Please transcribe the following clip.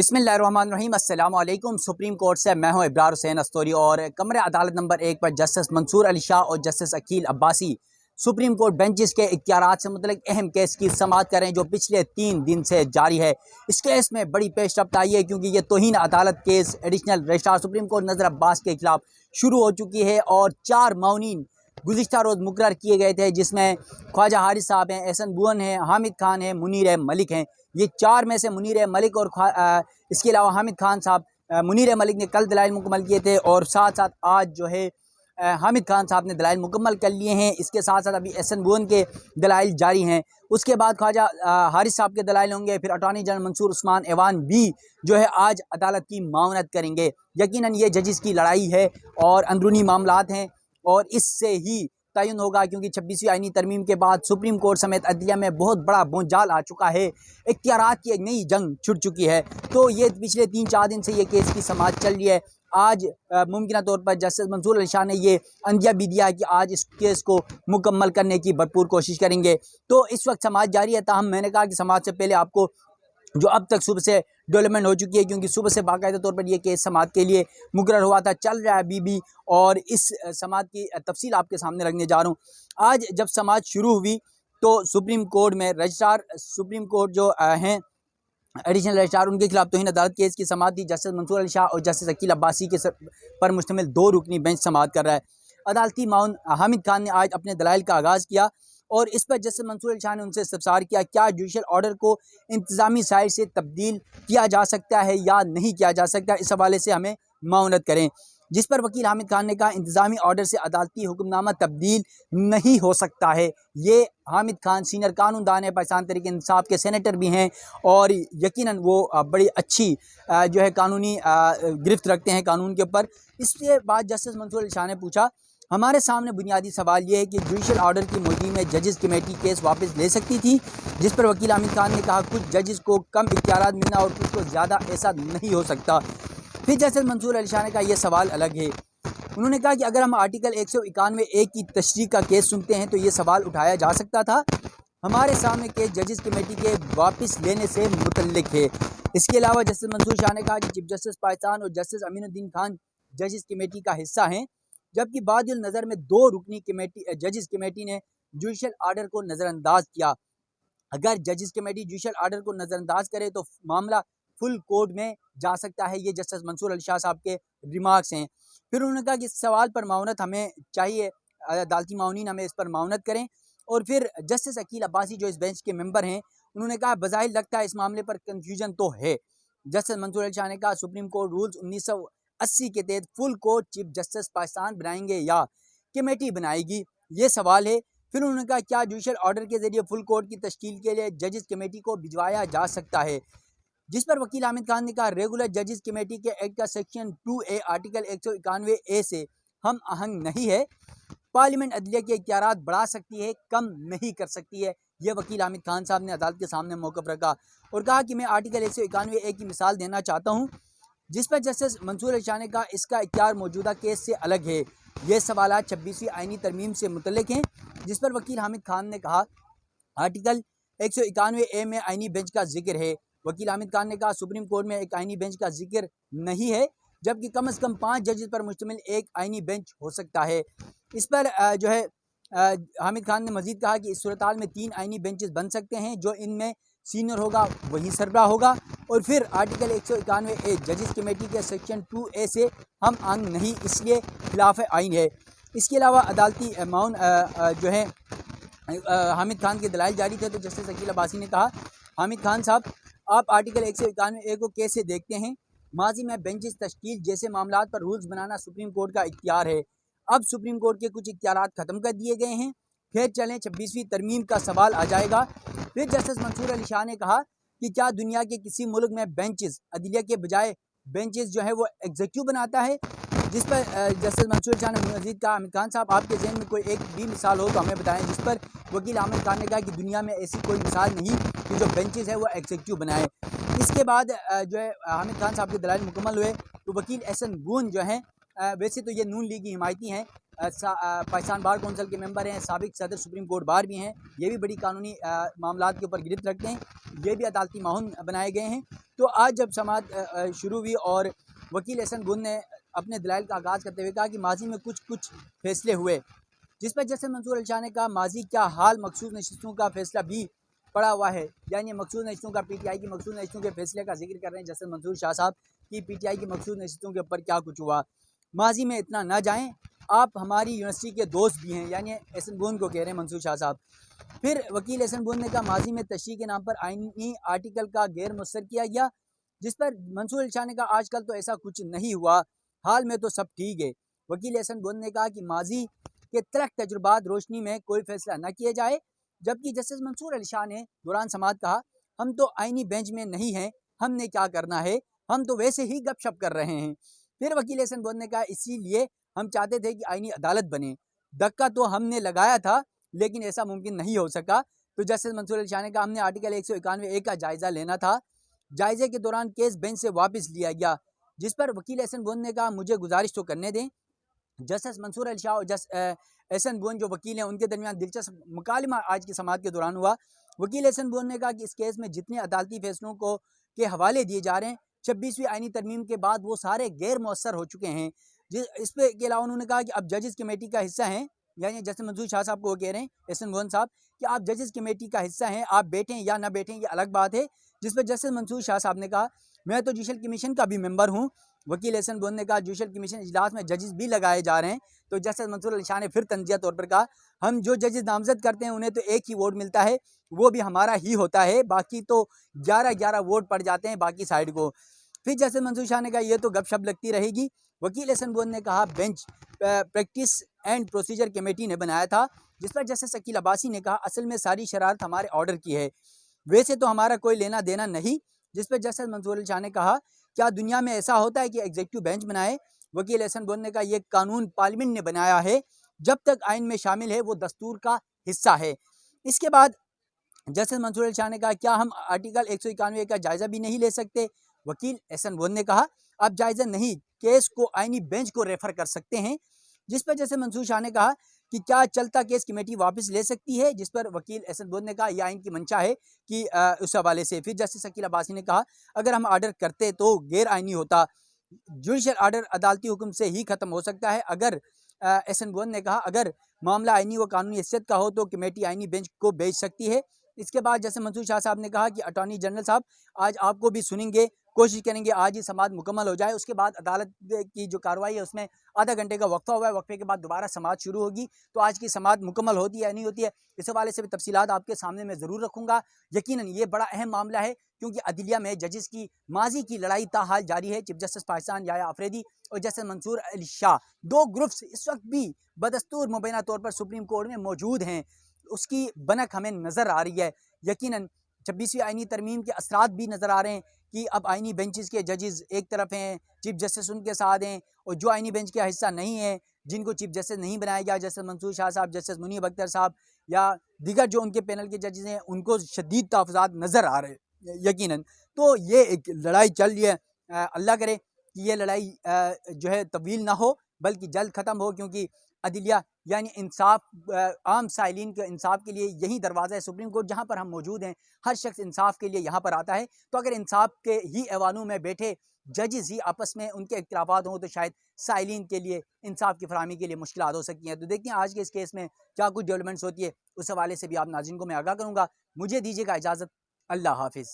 बिस्मिल्लाहिर्रहमानिर्रहीम अस्सलाम वालेकुम। सुप्रीम कोर्ट से मैं हूं इब्रार हुसैन अस्तोरी और कमरे अदालत नंबर 1 पर जस्टिस मंसूर अली शाह और justice Aqeel Abbasi supreme court benches के इख्तियारात से मुतल्लिक अहम केस की समाअत करें जो पिछले 3 दिन से जारी है। इस केस में बड़ी पेशरफ्त आई है क्योंकि ये तौहीन अदालत case additional registrar supreme court नज़र अब्बास के खिलाफ शुरू हो चुकी है और 4 माउनीन गुज़िश्ता रोज़ मुकर्रर किए गए थे, जिसमें ख्वाजा हारिस साहब हैं, एहसन बुअन हैं, हामिद खान हैं, मुनीर मलिक हैं। ये 4 में से मुनीर मलिक और इसके अलावा हामिद खान साहब, मुनीर मलिक ने कल दलाइल मुकम्मल किए थे और साथ साथ आज जो है हामिद खान साहब ने दलाइल मुकम्मल कर लिए हैं। इसके साथ साथ अभी एहसन बुअन के दलाइल जारी हैं। उसके बाद ख्वाजा हारिस साहब के दलाइल होंगे। फिर अटॉर्नी जनरल मंसूर उस्मान ऐवान भी जो है आज अदालत की मावनत करेंगे। यकीनन ये जजिस की लड़ाई है और अंदरूनी मामलात हैं और इससे ही तयन होगा, क्योंकि 26वीं आईनी तरमीम के बाद सुप्रीम कोर्ट समेत अदलिया में बहुत बड़ा भूचाल आ चुका है। इख्तियारात की एक नई जंग छिड़ चुकी है। तो ये पिछले 3-4 दिन से ये केस की समाअत चल रही है। आज मुमकिन तौर पर जस्टिस मंसूर अली शाह ने ये अंदिया भी दिया कि आज इस केस को मुकम्मल करने की भरपूर कोशिश करेंगे। तो इस वक्त समाअत जारी है। ताहम मैंने कहा कि समाअत से पहले आपको जो अब तक सुबह से डेवलपमेंट हो चुकी है, क्योंकि सुबह से बाकायदा तौर पर यह केस समाअत के लिए मुकर्रर हुआ था, चल रहा है अभी भी, और इस समाअत की तफसील आपके सामने रखने जा रहा हूँ। आज जब समाअत शुरू हुई तो सुप्रीम कोर्ट में रजिस्ट्रार सुप्रीम कोर्ट जो हैं एडिशनल रजिस्ट्रार, उनके खिलाफ तौहीन अदालत केस की समाअत थी। जस्टिस मंसूर अली शाह और जस्टिस अकील अब्बासी के पर मुश्तमिल 2 रुकनी बेंच समाअत कर रहा है। अदालती माउन हामिद खान ने आज अपने दलाइल का आगाज़ किया और इस पर जस्टिस मंसूर अली शाह ने उनसे इस्तफसार किया क्या जुडिशल ऑर्डर को इंतज़ामी साइड से तब्दील किया जा सकता है या नहीं किया जा सकता, इस हवाले से हमें मावनत करें। जिस पर वकील हामिद खान ने कहा इंतज़ामी ऑर्डर से अदालती हुक्मनामा तब्दील नहीं हो सकता है। ये हामिद खान सीनियर कानूनदान है, पाकिस्तान तहरीक इंसाफ के सेनेटर भी हैं और यकीनन वो बड़ी अच्छी जो है कानूनी गिरफ्त रखते हैं कानून के ऊपर। इसके बाद जस्टिस मंसूर अली शाह ने पूछा हमारे सामने बुनियादी सवाल ये है कि जुडिशल ऑर्डर की मौजूदगी में जजेस कमेटी केस वापस ले सकती थी, जिस पर वकील हामिद खान ने कहा कुछ जजेस को कम इख्तियारात मिलना और कुछ को ज़्यादा ऐसा नहीं हो सकता। फिर जस्टिस मंसूर अली शाह ने कहा यह सवाल अलग है। उन्होंने कहा कि अगर हम आर्टिकल 191A की तशरीह का केस सुनते हैं तो ये सवाल उठाया जा सकता था। हमारे सामने केस जजेस कमेटी के वापस लेने से मुतल्लिक है। इसके अलावा जस्टिस मंसूर शाह ने कहा कि चीफ जस्टिस पाकिस्तान और जस्टिस अमीनुद्दीन खान जजेस कमेटी का हिस्सा हैं, जबकि बादिल नज़र में 2 रुकनी कमेटी जजेस कमेटी ने जुडिशल ऑर्डर को नज़रअंदाज किया। अगर जजेस कमेटी जुडिशल ऑर्डर को नज़रअंदाज करे तो मामला फुल कोर्ट में जा सकता है। ये जस्टिस मंसूर अली शाह साहब के रिमार्क्स हैं। फिर उन्होंने कहा कि इस सवाल पर मावनत हमें चाहिए, अदालती माउनीन हमें इस पर मावनत करें। और फिर जस्टिस अकील अब्बासी जो इस बेंच के मेंबर हैं, उन्होंने कहा बज़ाहिर लगता है इस मामले पर कन्फ्यूजन तो है। जस्टिस मंसूर अली शाह ने कहा सुप्रीम कोर्ट रूल्स 1980 के तहत full court chief justice Pakistan बनाएंगे या कमेटी बनाएगी, ये सवाल है। फिर उन्होंने कहा क्या जुडिशल ऑर्डर के जरिए फुल कोर्ट की तश्कील के लिए जजेस कमेटी को भिजवाया जा सकता है, जिस पर वकील हामिद खान ने कहा रेगुलर जजेस कमेटी के एक्ट का सेक्शन 2A आर्टिकल 191A से हम आहंग नहीं है। पार्लियामेंट अदलिया के इख्तियारात बढ़ा सकती है, कम नहीं कर सकती है। यह वकील हामिद खान साहब ने अदालत के सामने मौक़िफ़ रखा और कहा कि मैं आर्टिकल 191A की मिसाल देना चाहता हूँ, जिस पर जस्टिस मंसूर अली शाह ने कहा इसका इख्तियार मौजूदा केस से अलग है। ये सवाल 26वीं आईनी तरमीम से मुतल्लिक हैं, जिस पर वकील हामिद खान ने कहा आर्टिकल 191A में आईनी बेंच का जिक्र है। वकील हामिद खान ने कहा सुप्रीम कोर्ट में एक आईनी बेंच का जिक्र नहीं है, जबकि कम से कम 5 जजेस पर मुश्तमिल एक आईनी बेंच हो सकता है। इस पर जो है हामिद खान ने मजीद कहा कि इस सूरत हाल में 3 आईनी बेंचेस बन सकते हैं, जो इनमें सीनियर होगा वही सरबराह होगा। और फिर आर्टिकल 191A जजेस कमेटी के सेक्शन 2A से हम अंग नहीं, इसलिए खिलाफ आइन है। इसके अलावा अदालती माउन जो है हामिद खान के दलाइल जारी थे, तो जस्टिस अकील अब्बासी ने कहा हामिद खान साहब आप आर्टिकल 191A को कैसे देखते हैं? माजी में बेंचेस तश्कील जैसे मामलात पर रूल्स बनाना सुप्रीम कोर्ट का इख्तियार है। अब सुप्रीम कोर्ट के कुछ इख्तियारात ख़त्म कर दिए गए हैं, फिर चलें 26वीं तरमीम का सवाल आ जाएगा। फिर जस्टिस मंसूर अली शाह ने कहा कि क्या दुनिया के किसी मुल्क में बेंचेस अदलिया के बजाय बेंचेस जो है वो एग्जीक्यूटिव बनाता है, जिस पर जस्टिस मंसूर शाह ने मजीद कहा हामिद खान साहब आपके जहन में कोई एक भी मिसाल हो तो हमें बताएं, जिस पर वकील हामिद खान ने कहा कि दुनिया में ऐसी कोई मिसाल नहीं कि जो बेंचेस है वो एग्जीक्यूटिव बनाए। इसके बाद जो है हामिद खान साहब के दलाइल मुकम्मल हुए तो वकील एहसन बुअन जो हैं, वैसे तो ये नून लीग की हिमायती हैं, पाकिस्तान बार कौंसिल के मेंबर हैं, साबिक सदर सुप्रीम कोर्ट बार भी हैं, ये भी बड़ी कानूनी मामलात के ऊपर गिरफ्त रखते हैं, ये भी अदालती माहौल बनाए गए हैं। तो आज जब समाअत शुरू हुई और वकील एहसन गुल ने अपने दलाइल का आगाज़ करते हुए कहा कि माजी में कुछ फैसले हुए, जिस पर जस्टिस मंसूर अली शाह ने कहा माजी क्या हाल मखसूस नशिस्तों का फैसला भी पड़ा हुआ है, यानी मखसूस नशिस्तों का PTI की मखसूस नशिस्तों के फैसले का जिक्र कर रहे हैं जस्टिस मंसूर शाह साहब कि PTI की मखसूस नशिस्तों के ऊपर क्या कुछ हुआ। माजी में इतना ना जाएं, आप हमारी यूनिवर्सिटी के दोस्त भी हैं, यानी एहसन बोन को कह रहे हैं मंसूर शाह साहब। फिर वकील एहसन बोन ने कहा माजी में तशरीह के नाम पर आईनी आर्टिकल का गैर मुस्तर किया गया, जिस पर मंसूर अली शाह ने कहा आजकल तो ऐसा कुछ नहीं हुआ, हाल में तो सब ठीक है। वकील एहसन बोन ने कहा कि माजी के तलख तजुर्बात रोशनी में कोई फैसला न किया जाए, जबकि जस्टिस मंसूर अली शाह ने दौरान समाअत कहा हम तो आईनी बेंच में नहीं हैं, हमने क्या करना है, हम तो वैसे ही गपशप कर रहे हैं। फिर वकील एहसन बोन ने कहा इसीलिए हम चाहते थे कि आईनी अदालत बने, धक्का तो हमने लगाया था लेकिन ऐसा मुमकिन नहीं हो सका। तो जस्टिस मंसूर अली शाह ने कहा हमने आर्टिकल 191A का जायज़ा लेना था, जायजे के दौरान केस बेंच से वापस लिया गया, जिस पर वकील एहसन बोन ने कहा मुझे गुजारिश तो करने दें। जस्टिस मंसूर अली शाह और एहसन बोन जो वकील हैं उनके दरमियान दिलचस्प मुकालमा आज की समाअत के दौरान हुआ। वकील एहसन बोन ने कहा कि इस केस में जितने अदालती फैसलों को के हवाले दिए जा रहे हैं 26वीं आईनी तरमीम के बाद वो सारे गैर मौसर हो चुके हैं। इस पे के अलावा उन्होंने कहा कि अब जजेस कमेटी का हिस्सा हैं, यानी जस्टिस मंसूर शाह साहब को वो कह रहे हैं एहसन बोन साहब कि आप जजेस कमेटी का हिस्सा हैं, आप बैठें या ना बैठें ये अलग बात है। जिस पर जस्टिस मंसूर शाह साहब ने कहा मैं तो जुडिशल कमीशन का भी मेंबर हूँ। वकील एहसन बोन ने कहा जुडिशल कमीशन इजलास में जजेस भी लगाए जा रहे हैं। तो जस्टिस मंसूर अली शाह ने फिर तंजिया तौर पर कहा हम जो जजेस नामजद करते हैं उन्हें तो एक ही वोट मिलता है, वो भी हमारा ही होता है, बाकी तो 11-11 वोट पड़ जाते हैं बाकी साइड को। फिर जस्टिस मंसूर शाह ने कहा ये तो गपशप लगती रहेगी। वकील एहसन बोन ने कहा bench practice and procedure committee ने बनाया था, जिस पर जस्टिस अकील अब्बासी ने कहा असल में सारी शरारत हमारे ऑर्डर की है, वैसे तो हमारा कोई लेना देना नहीं। जिस पर जस्टिस मंसूर अली शाह ने कहा क्या दुनिया में ऐसा होता है कि एग्जीक्यूटिव बेंच बनाए। वकील एहसन बोन ने कहा यह कानून पार्लियामेंट ने बनाया है, जब तक आइन में शामिल है वो दस्तूर का हिस्सा है। इसके बाद जस्टिस मंसूर अली शाह ने कहा क्या हम आर्टिकल 191 का जायज़ा भी नहीं ले सकते। वकील एहसन बोन ने कहा आप जायज़ा नहीं, केस को आइनी बेंच को रेफर कर सकते हैं। जिस पर जस्टिस मंसूर शाह ने कहा कि क्या चलता केस कमेटी वापस ले सकती है, जिस पर वकील एहसन बोन ने कहा यह आइन की मंशा है कि उस हवाले से। फिर जस्टिस अकील अब्बासी ने कहा अगर हम आर्डर करते तो गैर आइनी होता, जुडिशल आर्डर अदालती हुक्म से ही ख़त्म हो सकता है। अगर एहसन बोन ने कहा अगर मामला आइनी व कानूनी हैसियत का हो तो कमेटी आइनी बेंच को भेज सकती है। इसके बाद जैसे मंसूर शाह साहब ने कहा कि अटॉर्नी जनरल साहब आज आपको भी सुनेंगे, कोशिश करेंगे आज ही समाअत मुकम्मल हो जाए, उसके बाद अदालत की जो कार्रवाई है उसमें आधा घंटे का वक्फा हुआ है, वक्फे के बाद दोबारा समाअत शुरू होगी। तो आज की समाअत मुकम्मल होती है या नहीं होती है इस हवाले से भी तफसीलात आपके सामने मैं ज़रूर रखूँगा। यकीनन ये बड़ा अहम मामला है क्योंकि अदलिया में जजेस की माजी की लड़ाई ताहाल जारी है। चीफ जस्टिस पाकिस्तान याया अफरीदी और जस्टिस मंसूर अली शाह, दो ग्रुप्स इस वक्त भी बदस्तूर मुबैना तौर पर सुप्रीम कोर्ट में मौजूद हैं, उसकी बनक हमें नज़र आ रही है। यकीनन 26वीं आइनी तरमीम के असरात भी नज़र आ रहे हैं कि अब आइनी बेंचेस के जजेस एक तरफ हैं, चीफ जस्टिस उनके साथ हैं, और जो आइनी बेंच का हिस्सा नहीं है, जिनको चीफ जस्टिस नहीं बनाया गया, जस्टिस मंसूर शाह साहब, जस्टिस मुनीब अख्तर साहब या दीगर जो उनके पैनल के जजेस हैं, उनको शदीद तहफ़्फ़ुज़ात नज़र आ रहे हैं यकीनन। तो ये एक लड़ाई चल रही है, अल्लाह करे कि ये लड़ाई जो है तवील ना हो बल्कि जल्द ख़त्म हो, क्योंकि अदलिया यानी इंसाफ, आम साइलिन के इंसाफ के लिए यही दरवाज़ा है सुप्रीम कोर्ट जहाँ पर हम मौजूद हैं। हर शख्स इंसाफ के लिए यहाँ पर आता है, तो अगर इंसाफ के ही ऐवानों में बैठे जजेस ही आपस में उनके इख्तिलाफात हों तो शायद साइलिन के लिए इंसाफ की फरहमी के लिए मुश्किलात हो सकती हैं। तो देखते हैं आज के इस केस में क्या कुछ डेवलपमेंट्स होती है, उस हवाले से भी आप नाज़रीन को मैं आगाह करूँगा। मुझे दीजिएगा इजाज़त, अल्लाह हाफिज़।